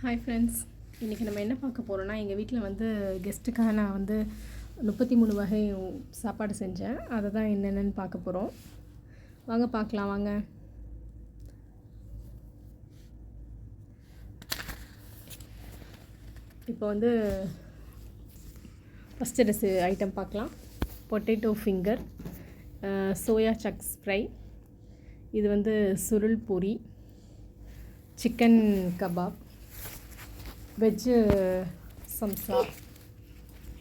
Hi friends, இன்றைக்கி நம்ம என்ன பார்க்க போகிறோன்னா, எங்கள் வீட்டில் வந்து கெஸ்ட்டுக்காக நான் வந்து 33 வகை சாப்பாடு செஞ்சேன். அதை தான் என்னென்னு பார்க்க போகிறோம். வாங்க பார்க்கலாம் வாங்க. இப்போ வந்து ஃபஸ்ட்டு ஐட்டம் பார்க்கலாம். Potato finger, soya sucks fry, இது வந்து சுருள் பூரி, சிக்கன் கபாப், வெஜ்ஜு சம்சா,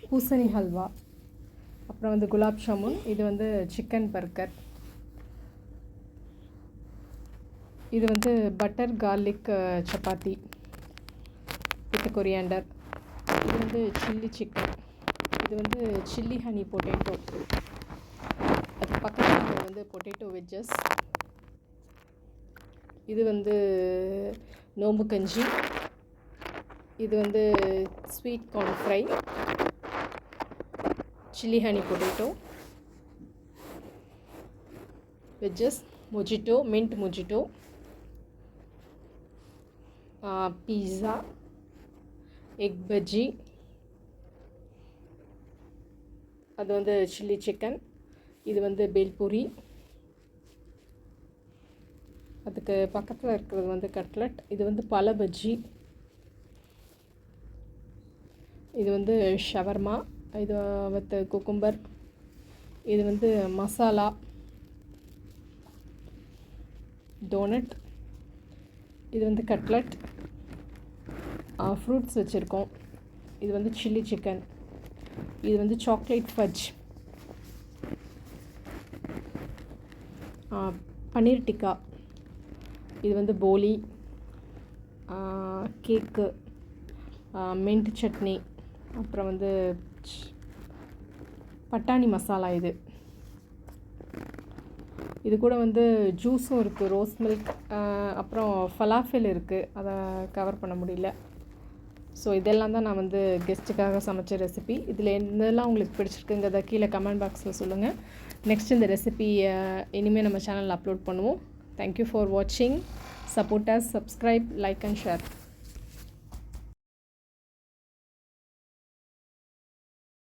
பூசணி ஹல்வா, அப்புறம் வந்து குலாப் ஜாமுன், இது வந்து சிக்கன் பர்கர், இது வந்து butter garlic chapati with coriander, இது வந்து சில்லி சிக்கன், இது வந்து சில்லி ஹனி பொட்டேட்டோ, அது பக்கத்தில் வந்து பொட்டேட்டோ வெஜ்ஜஸ், இது வந்து நோம்பு கஞ்சி, இது வந்து sweet corn fry, chilli honey potato veggies, mojito, mint mojito, pizza, egg bajji, அது வந்து சில்லி சிக்கன், இது வந்து பேல்பூரி, அதுக்கு பக்கத்தில் இருக்கிறது வந்து கட்லட், இது வந்து பல பஜ்ஜி, இது வந்து ஷவர்மா, இது வித் குக்கும்பர், இது வந்து மசாலா டோனட், இது வந்து கட்லட், ஃப்ரூட்ஸ் வச்சுருக்கோம், இது வந்து சில்லி சிக்கன், இது வந்து சாக்லேட் ஃபஜ், பன்னீர் டிக்கா, இது வந்து போலி, கேக்கு, மின்ட் சட்னி, அப்புறம் வந்து பட்டாணி மசாலா, இது கூட வந்து ஜூஸும் இருக்குது, ரோஸ் மில்க், அப்புறம் ஃபலாஃபில் இருக்குது, அதை கவர் பண்ண முடியல. ஸோ இதெல்லாம் தான் நான் வந்து கெஸ்ட்டுக்காக சமைச்ச ரெசிபி. இதில் என்னெல்லாம் உங்களுக்கு பிடிச்சிருக்குங்கிறத கீழே கமெண்ட் பாக்ஸில் சொல்லுங்கள். நெக்ஸ்ட் இந்த ரெசிபி இனிமேல் நம்ம சேனலில் அப்லோட் பண்ணுவோம். தேங்க்யூ ஃபார் வாட்சிங். Support us, subscribe, like and share.